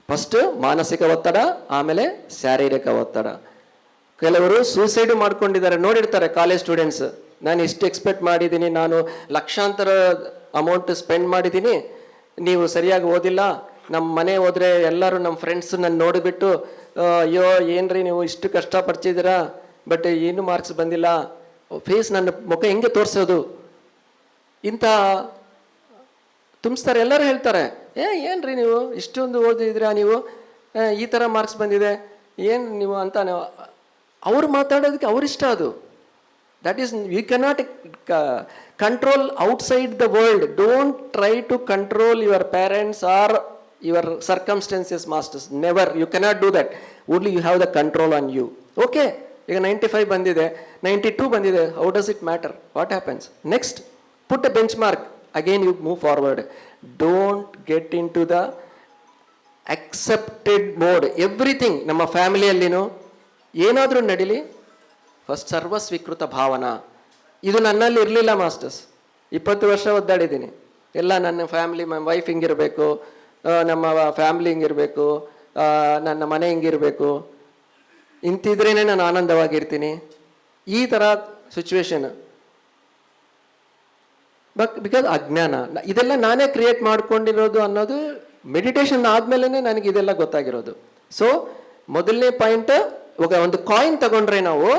ಫಸ್ಟ್ ಮಾನಸಿಕ ಒತ್ತಡ, ಆಮೇಲೆ ಶಾರೀರಿಕ ಒತ್ತಡ. ಕೆಲವರು ಸೂಸೈಡ್ ಮಾಡ್ಕೊಂಡಿದ್ದಾರೆ, ನೋಡಿರ್ತಾರೆ ಕಾಲೇಜ್ ಸ್ಟೂಡೆಂಟ್ಸ್. ನಾನು ಇಷ್ಟು ಎಕ್ಸ್ಪೆಕ್ಟ್ ಮಾಡಿದ್ದೀನಿ, ನಾನು ಲಕ್ಷಾಂತರ ಅಮೌಂಟ್ ಸ್ಪೆಂಡ್ ಮಾಡಿದ್ದೀನಿ, ನೀವು ಸರಿಯಾಗಿ ಓದಿಲ್ಲ. ನಮ್ಮ ಮನೆ ಹೋದರೆ ಎಲ್ಲರೂ ನಮ್ಮ ಫ್ರೆಂಡ್ಸ್ ನನ್ನ ನೋಡಿಬಿಟ್ಟು ಅಯ್ಯೋ ಏನ್ರಿ ನೀವು ಇಷ್ಟು ಕಷ್ಟಪಡ್ತಿದ್ದೀರಾ, ಬಟ್ ಏನು ಮಾರ್ಕ್ಸ್ ಬಂದಿಲ್ಲ, ಫೇಸ್ ನನ್ನ ಮುಖ ಹೆಂಗೆ ತೋರಿಸೋದು, ಇಂಥ ತುಂಬಿಸ್ತಾರೆ. ಎಲ್ಲರೂ ಹೇಳ್ತಾರೆ, ಏನ್ರಿ ನೀವು ಇಷ್ಟೊಂದು ಓದಿದ್ರಾ, ನೀವು ಈ ಥರ ಮಾರ್ಕ್ಸ್ ಬಂದಿದೆ, ಏನು ನೀವು ಅಂತ. ಅವ್ರು ಮಾತಾಡೋದಕ್ಕೆ ಅವರಿಷ್ಟ ಅದು. That is, you cannot control outside the world. Don't try to control your parents or your circumstances masters. Never, you cannot do that. Only you have the control on you. Okay, ಈಗ 95 ಬಂದಿದೆ, 92 ಬಂದಿದೆ, how does it matter? What happens next? Put a benchmark, again you move forward. Don't get into the accepted mode. Everything ನಮ್ಮ ಫ್ಯಾಮಿಲಿಯಲ್ಲಿನೂ ಏನಾದರೂ ನಡೀಲಿ, first ಸರ್ವ ಸ್ವೀಕೃತ ಭಾವನಾ. ಇದು ನನ್ನಲ್ಲಿ ಇರಲಿಲ್ಲ ಮಾಸ್ಟರ್ಸ್. 20 ವರ್ಷ ಒದ್ದಾಡಿದ್ದೀನಿ. ಎಲ್ಲ ನನ್ನ ಫ್ಯಾಮಿಲಿ, ನನ್ನ ವೈಫ್ ಹಿಂಗಿರಬೇಕು, ನಮ್ಮ ಫ್ಯಾಮಿಲಿ ಹಿಂಗಿರಬೇಕು, ನನ್ನ ಮನೆ ಹಿಂಗಿರಬೇಕು, ಇಂತಿದ್ರೇ ನಾನು ಆನಂದವಾಗಿರ್ತೀನಿ. ಈ ಥರ ಸಿಚುವೇಶನ್ ಬಿಕಾಸ್ ಅಜ್ಞಾನ. ಇದೆಲ್ಲ ನಾನೇ ಕ್ರಿಯೇಟ್ ಮಾಡ್ಕೊಂಡಿರೋದು ಅನ್ನೋದು ಮೆಡಿಟೇಷನ್ ಆದಮೇಲೆ ನನಗೆ ಇದೆಲ್ಲ ಗೊತ್ತಾಗಿರೋದು. ಸೊ ಮೊದಲನೇ ಪಾಯಿಂಟ್, ಒಂದು ಕಾಯಿನ್ ತಗೊಂಡ್ರೆ ನಾವು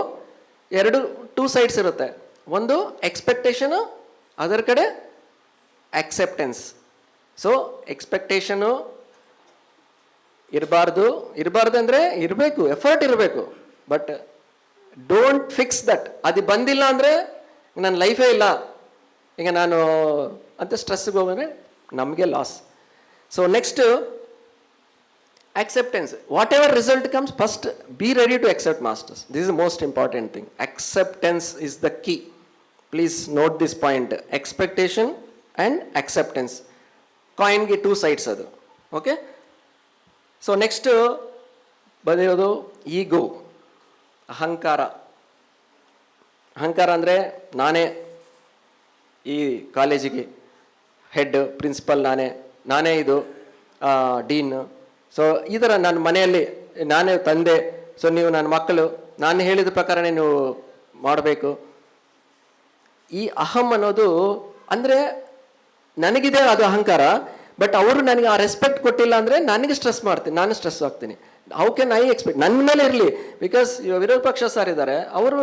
ಟೂ ಸೈಡ್ಸ್ ಇರುತ್ತೆ. ಒಂದು ಎಕ್ಸ್ಪೆಕ್ಟೇಷನು, ಅದರ ಕಡೆ ಅಕ್ಸೆಪ್ಟೆನ್ಸ್. ಸೊ ಎಕ್ಸ್ಪೆಕ್ಟೇಷನು ಇರಬಾರ್ದು ಅಂದರೆ ಇರಬೇಕು, ಎಫರ್ಟ್ ಇರಬೇಕು, ಬಟ್ ಡೋಂಟ್ ಫಿಕ್ಸ್ ದಟ್. ಅದು ಬಂದಿಲ್ಲ ಅಂದರೆ ನನ್ನ ಲೈಫೇ ಇಲ್ಲ, ಈಗ ನಾನು ಅಂತ ಸ್ಟ್ರೆಸ್ಗೆ ಹೋಗೋದ್ರೆ ನಮಗೆ loss. So next acceptance. Whatever result comes, first be ready to accept masters. This is the most important thing. Acceptance is the key. Please note this point. Expectation and acceptance. Coin ge two sides adu. Okay? So next ಬದಿಯೋದು ಈಗೋ, ಅಹಂಕಾರ. ಅಹಂಕಾರ ಅಂದರೆ ನಾನೇ ಈ ಕಾಲೇಜಿಗೆ head, principal ನಾನೇ ಇದು dean. So ಈ ಥರ ನನ್ನ ಮನೆಯಲ್ಲಿ ನಾನೇ ತಂದೆ, ಸೊ ನೀವು ನನ್ನ ಮಕ್ಕಳು, ನಾನು ಹೇಳಿದ ಪ್ರಕಾರನೇ ನೀವು ಮಾಡಬೇಕು. ಈ ಅಹಂ ಅನ್ನೋದು ಅಂದರೆ ನನಗಿದೆ ಅದು ಅಹಂಕಾರ, ಬಟ್ ಅವರು ನನಗೆ ಆ ರೆಸ್ಪೆಕ್ಟ್ ಕೊಟ್ಟಿಲ್ಲ ಅಂದರೆ ನನಗೆ ಸ್ಟ್ರೆಸ್ ಮಾಡ್ತೀನಿ, ನಾನು ಸ್ಟ್ರೆಸ್ ಆಗ್ತೀನಿ. How can I expect? ನನ್ನ ಮೇಲೆ ಇರಲಿ, ಬಿಕಾಸ್ ವಿರೋಧ ಪಕ್ಷ ಸರ್ ಇದ್ದಾರೆ, ಅವರು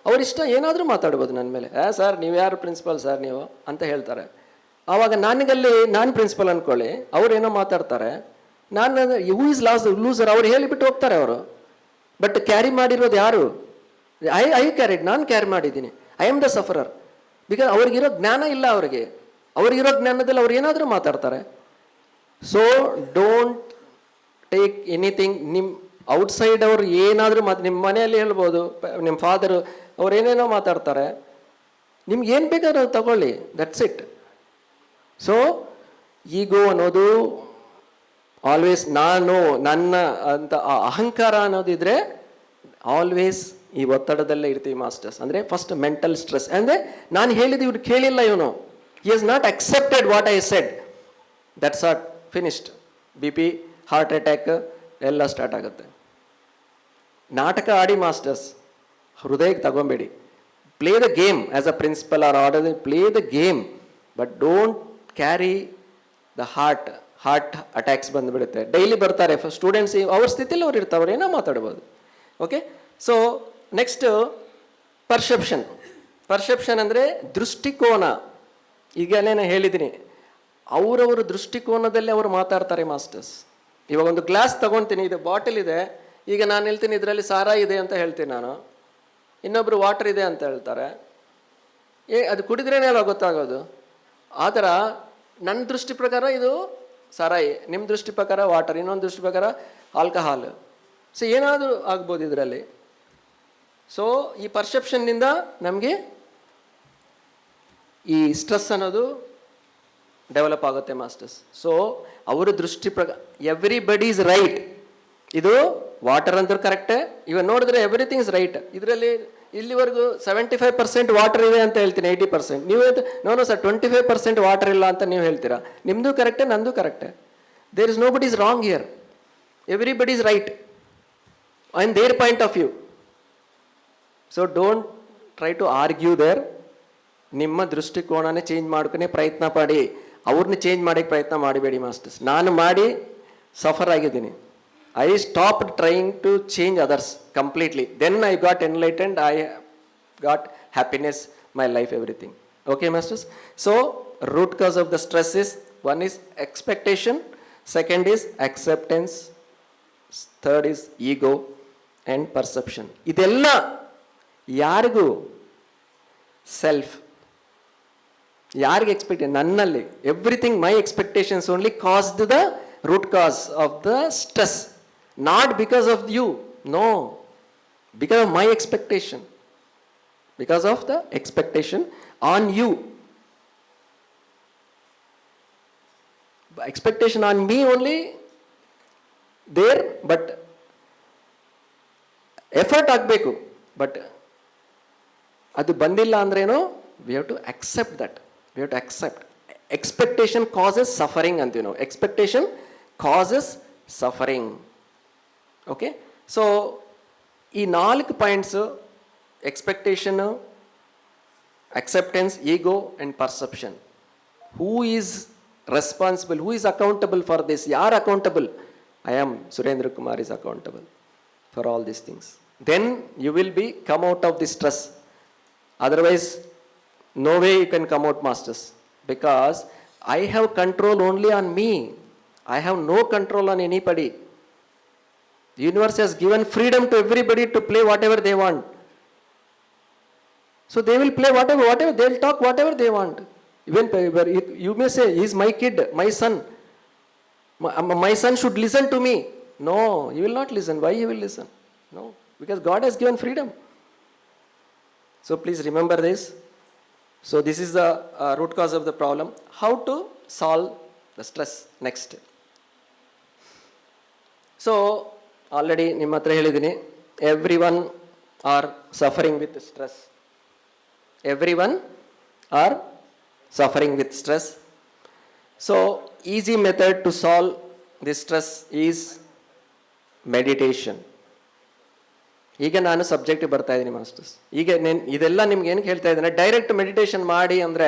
ಅವರಿಷ್ಟ ಏನಾದರೂ ಮಾತಾಡ್ಬೋದು ನನ್ನ ಮೇಲೆ. ಸರ್ ನೀವು ಯಾರು ಪ್ರಿನ್ಸಿಪಲ್ ಸರ್ ನೀವು ಅಂತ ಹೇಳ್ತಾರೆ. ಆವಾಗ ನಾನು ಪ್ರಿನ್ಸಿಪಲ್ ಅಂದ್ಕೊಳ್ಳಿ, ಏನೋ ಮಾತಾಡ್ತಾರೆ, ನಾನು ಹೂ ಇಸ್ ಲೂಸರ್ ಅವ್ರು ಹೇಳಿಬಿಟ್ಟು ಹೋಗ್ತಾರೆ ಅವರು. ಬಟ್ ಕ್ಯಾರಿ ಮಾಡಿರೋದು ಯಾರು? ಐ ಕ್ಯಾರಿಡ್, ನಾನು ಕ್ಯಾರಿ ಮಾಡಿದ್ದೀನಿ. I am the sufferer. Because ಅವ್ರಿಗಿರೋ ಜ್ಞಾನ ಇಲ್ಲ. ಅವ್ರಿಗಿರೋ ಜ್ಞಾನದಲ್ಲಿ ಅವ್ರು ಏನಾದರೂ ಮಾತಾಡ್ತಾರೆ. So don't take anything. ನಿಮ್ಮ ಔಟ್ಸೈಡ್ ಅವ್ರು ಏನಾದರೂ ನಿಮ್ಮ ಮನೆಯಲ್ಲಿ ಹೇಳ್ಬೋದು, ನಿಮ್ಮ ಫಾದರು ಅವ್ರು ಏನೇನೋ ಮಾತಾಡ್ತಾರೆ, ನಿಮ್ಗೆ ಏನು ಬೇಕಾದ್ರೂ ತಗೊಳ್ಳಿ, ದಟ್ಸ್ ಇಟ್. ಸೊ ಈಗೋ ಅನ್ನೋದು ಆಲ್ವೇಸ್ ನಾನು ನನ್ನ ಅಂತ ಅಹಂಕಾರ ಅನ್ನೋದಿದ್ರೆ ಆಲ್ವೇಸ್ ಈ ಒತ್ತಡದಲ್ಲೇ ಇರ್ತೀವಿ ಮಾಸ್ಟರ್ಸ್. ಅಂದರೆ ಫಸ್ಟ್ ಮೆಂಟಲ್ ಸ್ಟ್ರೆಸ್. ಅಂದರೆ ನಾನು ಹೇಳಿದ್ದು ಇವ್ರು ಕೇಳಿಲ್ಲ, ಇವನು he has not accepted what I said, that's it finished. B P, heart attack ಎಲ್ಲ ಸ್ಟಾರ್ಟ್ ಆಗುತ್ತೆ. ನಾಟಕ ಆಡಿ ಮಾಸ್ಟರ್ಸ್, ಹೃದಯಕ್ಕೆ ತಗೊಬೇಡಿ. Play the game as a principle or order, play the game, but don't carry the heart attacks ಬಂದುಬಿಡುತ್ತೆ. Daily ಬರ್ತಾರೆ students, ಅವ್ರ ಸ್ಥಿತಿಯಲ್ಲಿ ಅವ್ರು ಇರ್ತಾರೆ, ಅವ್ರು ಏನೋ ಮಾತಾಡ್ಬೋದು. ಓಕೆ, ಸೊ ನೆಕ್ಸ್ಟ್ ಪರ್ಸೆಪ್ಷನ್ ಅಂದರೆ ದೃಷ್ಟಿಕೋನ. ಈಗಲೇ ಹೇಳಿದ್ದೀನಿ, ಅವರವರ ದೃಷ್ಟಿಕೋನದಲ್ಲಿ ಅವರು ಮಾತಾಡ್ತಾರೆ ಮಾಸ್ಟರ್ಸ್. ಇವಾಗ ಒಂದು ಗ್ಲಾಸ್ ತೊಗೊಳ್ತೀನಿ, ಇದು ಬಾಟಲ್ ಇದೆ, ಈಗ ನಾನು ಹೇಳ್ತೀನಿ ಇದರಲ್ಲಿ ಸಾರ ಇದೆ ಅಂತ ಹೇಳ್ತೀನಿ ನಾನು, ಇನ್ನೊಬ್ಬರು ವಾಟರ್ ಇದೆ ಅಂತ ಹೇಳ್ತಾರೆ. ಅದು ಕುಡಿದ್ರೇ ಅಲ್ಲ ಗೊತ್ತಾಗೋದು. ಆ ಥರ ನನ್ನ ದೃಷ್ಟಿ ಪ್ರಕಾರ ಇದು ಸಾರಾಯಿ, ನಿಮ್ಮ ದೃಷ್ಟಿ ಪ್ರಕಾರ ವಾಟರ್, ಇನ್ನೊಂದು ದೃಷ್ಟಿ ಪ್ರಕಾರ ಆಲ್ಕಹಾಲ್. ಸೊ ಏನಾದರೂ ಆಗ್ಬೋದು ಇದರಲ್ಲಿ. ಸೊ ಈ ಪರ್ಸೆಪ್ಷನ್ನಿಂದ ನಮಗೆ ಈ ಸ್ಟ್ರೆಸ್ ಅನ್ನೋದು ಡೆವಲಪ್ ಆಗುತ್ತೆ ಮಾಸ್ಟರ್ಸ್. ಸೊ ಅವರ ದೃಷ್ಟಿ ಪ್ರಕಾರ ಎವ್ರಿಬಡಿ ಈಸ್ ರೈಟ್. ಇದು ವಾಟರ್ ಅಂದ್ರೂ ಕರೆಕ್ಟೇ. ಇವಾಗ ನೋಡಿದ್ರೆ ಎವ್ರಿಥಿಂಗ್ ಇಸ್ ರೈಟ್. ಇದರಲ್ಲಿ ಇಲ್ಲಿವರೆಗೂ 75% ವಾಟರ್ ಇದೆ ಅಂತ ಹೇಳ್ತೀನಿ, 80%. ನೀವು ನೋ ಸರ್ 25% ವಾಟರ್ ಇಲ್ಲ ಅಂತ ನೀವು ಹೇಳ್ತೀರಾ. ನಿಮ್ಮದು ಕರೆಕ್ಟೇ, ನಂದು ಕರೆಕ್ಟೇ. There is nobody is wrong here. Everybody is right on their point of view. So don't try to argue there. ನಿಮ್ಮ ದೃಷ್ಟಿಕೋನನೇ ಚೇಂಜ್ ಮಾಡ್ಕೊನೇ ಪ್ರಯತ್ನ ಪಡಿ, ಅವ್ರನ್ನ ಚೇಂಜ್ ಮಾಡೋಕ್ಕೆ ಪ್ರಯತ್ನ ಮಾಡಬೇಡಿ ಮಾಸ್ಟರ್ಸ್. ನಾನು ಮಾಡಿ ಸಫರ್ ಆಗಿದ್ದೀನಿ. I stopped trying to change others completely. Then I got enlightened, I got happiness, my life, everything. Okay, masters? So, root cause of the stress is, one is expectation, second is acceptance, third is ego and perception. Idella ಯಾರಿಗೂ self, ಯಾರಿಗೆ expectation ನನ್ನಲ್ಲಿ, everything my expectations only caused the root cause of the stress, not because of you, no, because of my expectation, because of the expectation on you, expectation on me only there, but effort ಆಗಬೇಕು. But ಅದು ಬಂದಿಲ್ಲ ಅಂದ್ರೇನು, we have to accept that, we have to accept. Expectation causes suffering ಅಂತೀವಿ ನಾವು. Expectation causes suffering. Okay, so ಈ 4 points, expectation, acceptance, ego and perception. Who is responsible, who is accountable for this? ಯಾರು accountable? I am Surendra Kumar is accountable for all these things. Then you will be come out of the stress. Otherwise no way you can come out, masters, because I have control only on me. I have no control on anybody. The universe has given freedom to everybody to play whatever they want. So they will play whatever they will talk whatever they want. Even you may say, he is my kid, my son, my son should listen to me. No, he will not listen. Why he will listen? No, because God has given freedom. So please remember this. So this is the root cause of the problem. How to solve the stress next? So already ನಿಮ್ಮ ಹತ್ರ ಹೇಳಿದ್ದೀನಿ, everyone are suffering with stress. Everyone are suffering with stress. So easy method to solve this stress is meditation. ಈಗ ನಾನು ಸಬ್ಜೆಕ್ಟಿಗೆ ಬರ್ತಾ ಇದ್ದೀನಿ masters. ಈಗ ಇದೆಲ್ಲ ನಿಮ್ಗೆ ಏನಕ್ಕೆ ಹೇಳ್ತಾ ಇದ್ದೀನಿ, ಡೈರೆಕ್ಟ್ ಮೆಡಿಟೇಷನ್ ಮಾಡಿ ಅಂದರೆ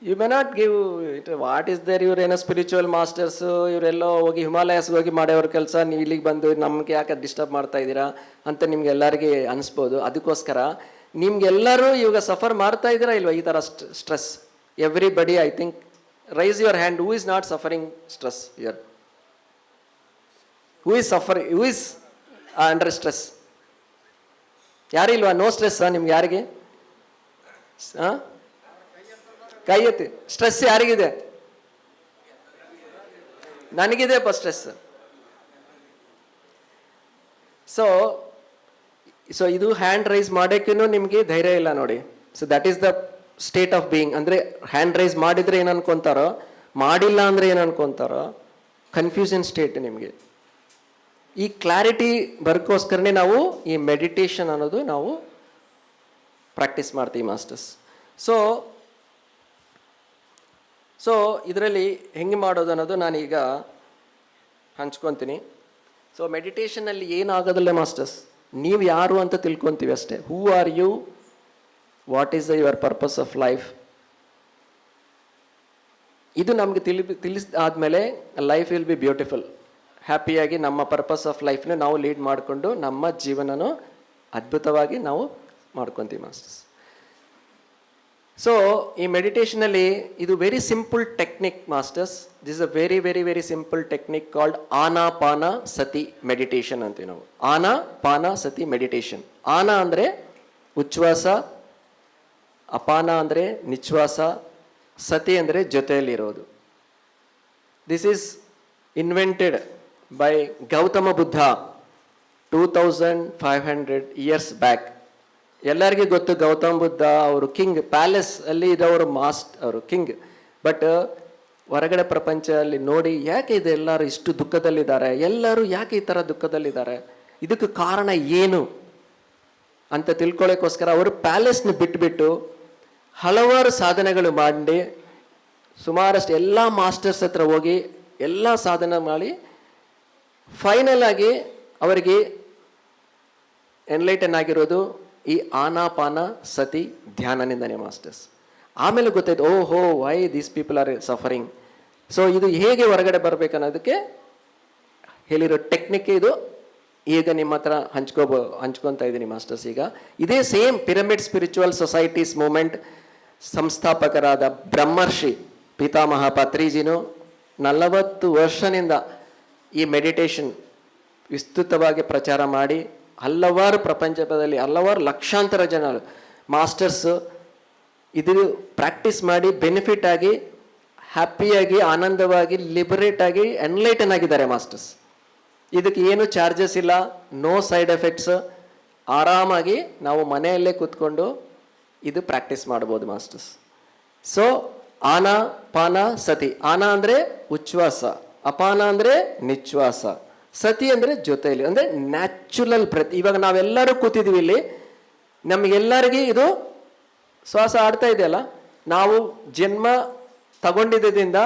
you may not give it. What is there, ಇವರೇನೋ ಸ್ಪಿರಿಚುವಲ್ ಮಾಸ್ಟರ್ಸು, ಇವರೆಲ್ಲೋ ಹೋಗಿ ಹಿಮಾಲಯಸ್ಗೆ ಹೋಗಿ ಮಾಡೋವ್ರ ಕೆಲಸ, ನೀವು ಇಲ್ಲಿಗೆ ಬಂದು ನಮಗೆ ಯಾಕೆ ಡಿಸ್ಟರ್ಬ್ ಮಾಡ್ತಾ ಇದ್ದೀರಾ ಅಂತ ನಿಮ್ಗೆ ಎಲ್ಲರಿಗೆ ಅನಿಸ್ಬೋದು. ಅದಕ್ಕೋಸ್ಕರ ನಿಮ್ಗೆಲ್ಲರೂ ಇವಾಗ ಸಫರ್ ಮಾಡ್ತಾ ಇದ್ದೀರಾ ಇಲ್ವಾ ಈ ಥರ stress? Everybody I think raise your hand, who is not suffering stress here? Who is suffering, who is under stress? ಯಾರಿಲ್ವಾ? ನೋ ಸ್ಟ್ರೆಸ್ ನಿಮ್ಗೆ ಯಾರಿಗೆ? ಕೈ ಎತ್ತಿ. ಸ್ಟ್ರೆಸ್ ಯಾರಿಗಿದೆ? ನನಗಿದೆಪ್ಪ ಸ್ಟ್ರೆಸ್. ಸೊ ಇದು ಹ್ಯಾಂಡ್ ರೈಸ್ ಮಾಡೋಕ್ಕೂ ನಿಮಗೆ ಧೈರ್ಯ ಇಲ್ಲ ನೋಡಿ. So that is the state of being. ಅಂದರೆ ಹ್ಯಾಂಡ್ ರೈಸ್ ಮಾಡಿದರೆ ಏನು ಅನ್ಕೊತಾರೋ, ಮಾಡಿಲ್ಲ ಅಂದರೆ ಏನು ಅನ್ಕೊತಾರೋ, ಕನ್ಫ್ಯೂಷನ್ ಸ್ಟೇಟ್ ನಿಮಗೆ. ಈ ಕ್ಲಾರಿಟಿ ಬರೋಕ್ಕೋಸ್ಕರನೇ ನಾವು ಈ ಮೆಡಿಟೇಷನ್ ಅನ್ನೋದು ನಾವು ಪ್ರಾಕ್ಟೀಸ್ ಮಾಡ್ತೀವಿ ಮಾಸ್ಟರ್ಸ್. ಸೊ ಇದರಲ್ಲಿ ಹೆಂಗೆ ಮಾಡೋದು ಅನ್ನೋದು ನಾನೀಗ ಹಂಚ್ಕೊತೀನಿ. ಸೊ ಮೆಡಿಟೇಷನಲ್ಲಿ ಏನಾಗೋದಿಲ್ಲ ಮಾಸ್ಟರ್ಸ್, ನೀವು ಯಾರು ಅಂತ ತಿಳ್ಕೊತೀವಿ ಅಷ್ಟೇ. Who are you, what is your purpose of life, ಇದು ನಮಗೆ ತಿಳಿಸಾದ್ಮೇಲೆ ಲೈಫ್ ವಿಲ್ ಬಿ ಬ್ಯೂಟಿಫುಲ್. ಹ್ಯಾಪಿಯಾಗಿ ನಮ್ಮ ಪರ್ಪಸ್ ಆಫ್ ಲೈಫ್ನ ನಾವು ಲೀಡ್ ಮಾಡಿಕೊಂಡು ನಮ್ಮ ಜೀವನನೂ ಅದ್ಭುತವಾಗಿ ನಾವು ಮಾಡ್ಕೊತೀವಿ ಮಾಸ್ಟರ್ಸ್. ಸೊ ಈ ಮೆಡಿಟೇಷನಲ್ಲಿ ಇದು very simple technique masters. This is a very very very simple technique called Anapana Sati meditation ಅಂತೀವಿ ನಾವು. ಆನಾಪಾನ ಸತಿ ಮೆಡಿಟೇಷನ್. ಆನ ಅಂದರೆ ಉಚ್ಛ್ವಾಸ, ಅಪಾನ ಅಂದರೆ ನಿಶ್ವಾಸ, ಸತಿ ಅಂದರೆ ಜೊತೆಯಲ್ಲಿರೋದು. This is invented by Gautama Buddha 2500 years back. ಎಲ್ಲರಿಗೂ ಗೊತ್ತು ಗೌತಮ ಬುದ್ಧ ಅವರು ಕಿಂಗ್, ಪ್ಯಾಲೇಸ್ ಅಲ್ಲಿ ಇದ್ದವರು, ಅವರು ಕಿಂಗ್. ಬಟ್ ಹೊರಗಡೆ ಪ್ರಪಂಚದಲ್ಲಿ ನೋಡಿ ಯಾಕೆ ಇದೆಲ್ಲರೂ ಇಷ್ಟು ದುಃಖದಲ್ಲಿದ್ದಾರೆ, ಎಲ್ಲರೂ ಯಾಕೆ ಈ ಥರ ದುಃಖದಲ್ಲಿದ್ದಾರೆ, ಇದಕ್ಕೆ ಕಾರಣ ಏನು ಅಂತ ತಿಳ್ಕೊಳ್ಳೋಕ್ಕೋಸ್ಕರ ಅವರು ಪ್ಯಾಲೇಸ್ನ ಬಿಟ್ಬಿಟ್ಟು ಹಲವಾರು ಸಾಧನೆಗಳು ಮಾಡಿ ಸುಮಾರಷ್ಟು ಎಲ್ಲ ಮಾಸ್ಟರ್ಸ್ ಹತ್ರ ಹೋಗಿ ಎಲ್ಲ ಸಾಧನೆ ಮಾಡಿ ಫೈನಲ್ ಆಗಿ ಅವರಿಗೆ ಎನ್ಲೈಟನ್ ಆಗಿರೋದು ಈ ಆನಾಪಾನ ಸತಿ ಧ್ಯಾನದಿಂದನೇ ಮಾಸ್ಟರ್ಸ್. ಆಮೇಲೆ ಗೊತ್ತಾಯ್ತು, ಓಹೋ Y these people are suffering. So ಇದು ಹೇಗೆ ಹೊರಗಡೆ ಹೇಳಿರೋ ಟೆಕ್ನಿಕ್ ಇದು ಈಗ ನಿಮ್ಮ ಹತ್ರ ಹಂಚ್ಕೊತಾ ಇದ್ದೀನಿ ಮಾಸ್ಟರ್ಸ್. ಈಗ ಇದೇ same pyramid spiritual societies movement ಸಂಸ್ಥಾಪಕರಾದ ಬ್ರಹ್ಮರ್ಷಿ ಪಿತಾಮಹ ಪತ್ರಿಜಿನು 40 ವರ್ಷದಿಂದ ಈ ಮೆಡಿಟೇಷನ್ ವಿಸ್ತೃತವಾಗಿ ಪ್ರಚಾರ ಮಾಡಿ ಹಲವಾರು ಪ್ರಪಂಚದಲ್ಲಿ ಹಲವಾರು ಲಕ್ಷಾಂತರ ಜನ ಮಾಸ್ಟರ್ಸ್ ಇದು ಪ್ರಾಕ್ಟೀಸ್ ಮಾಡಿ ಬೆನಿಫಿಟ್ ಆಗಿ ಹ್ಯಾಪಿಯಾಗಿ ಆನಂದವಾಗಿ ಲಿಬರೇಟ್ ಆಗಿ ಎನ್ಲೈಟನ್ ಆಗಿದ್ದಾರೆ ಮಾಸ್ಟರ್ಸ್. ಇದಕ್ಕೆ ಏನು ಚಾರ್ಜಸ್ ಇಲ್ಲ, ನೋ ಸೈಡ್ ಎಫೆಕ್ಟ್ಸ್. ಆರಾಮಾಗಿ ನಾವು ಮನೆಯಲ್ಲೇ ಕೂತ್ಕೊಂಡು ಇದು ಪ್ರಾಕ್ಟೀಸ್ ಮಾಡ್ಬೋದು ಮಾಸ್ಟರ್ಸ್. ಸೊ ಆನ ಪಾನ ಸತಿ. ಆನ ಅಂದರೆ ಉಚ್ಛ್ವಾಸ, ಅಪಾನ ಅಂದರೆ ನಿಶ್ವಾಸ, ಸತಿ ಅಂದರೆ ಜೊತೆಯಲ್ಲಿ ಅಂದರೆ ನ್ಯಾಚುರಲ್ ಬ್ರೆತ್. ಇವಾಗ ನಾವೆಲ್ಲರೂ ಕೂತಿದ್ದೀವಿ ಇಲ್ಲಿ, ನಮಗೆಲ್ಲರಿಗೂ ಇದು ಶ್ವಾಸ ಆಡ್ತಾ ಇದೆಯಲ್ಲ, ನಾವು ಜನ್ಮ ತಗೊಂಡಿದ್ದರಿಂದ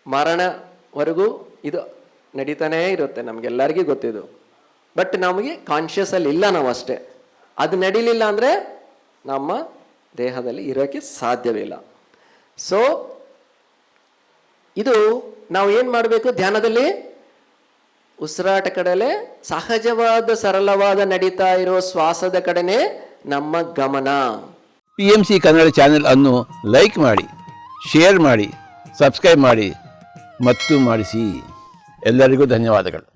ಮರಣವರೆಗೂ ಇದು ನಡೀತಾನೇ ಇರುತ್ತೆ, ನಮಗೆಲ್ಲರಿಗೂ ಗೊತ್ತಿದ್ದು. ಬಟ್ ನಮಗೆ ಕಾನ್ಷಿಯಸಲ್ಲಿ ಇಲ್ಲ ನಾವು ಅಷ್ಟೇ. ಅದು ನಡೀಲಿಲ್ಲ ಅಂದರೆ ನಮ್ಮ ದೇಹದಲ್ಲಿ ಇರೋಕ್ಕೆ ಸಾಧ್ಯವಿಲ್ಲ. ಸೊ ಇದು ನಾವು ಏನು ಮಾಡಬೇಕು, ಧ್ಯಾನದಲ್ಲಿ ಉಸಿರಾಟ ಕಡೆಲೆ ಸಹಜವಾದ ಸರಳವಾದ ನಡೀತಾ ಇರೋ ಶ್ವಾಸದ ಕಡೆನೇ ನಮ್ಮ ಗಮನ.
PMC ಕನ್ನಡ ಚಾನೆಲ್ ಅನ್ನು ಲೈಕ್ ಮಾಡಿ, ಶೇರ್ ಮಾಡಿ, ಸಬ್ಸ್ಕ್ರೈಬ್ ಮಾಡಿ ಮತ್ತು ಮಾಡಿಸಿ. ಎಲ್ಲರಿಗೂ ಧನ್ಯವಾದಗಳು.